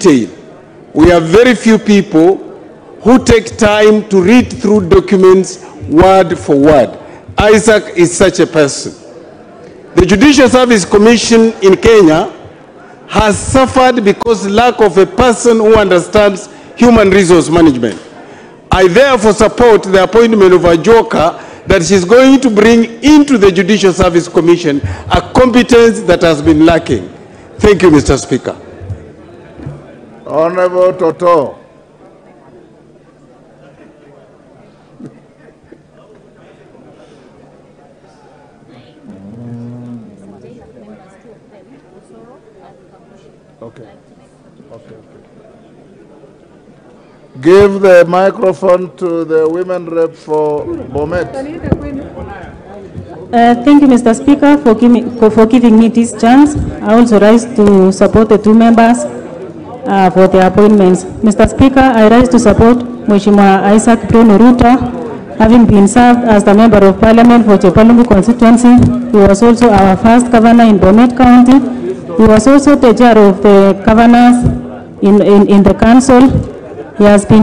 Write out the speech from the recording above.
detail. We have very few people who take time to read through documents word for word. Isaac is such a person. The Judicial Service Commission in Kenya has suffered because lack of a person who understands human resource management. I therefore support the appointment of a joker that she's going to bring into the Judicial Service Commission a competence that has been lacking. Thank you, Mr. Speaker. Honorable Toto. Okay. Give the microphone to the women rep for Bomet. Thank you, Mr. Speaker, for giving me this chance. I also rise to support the two members for their appointments. Mr. Speaker, I rise to support Mheshimiwa Isaac Bruno Ruta, having been served as the Member of Parliament for Chepalungu constituency. He was also our first governor in Bomet County. He was also the chair of the governors in the council. He has been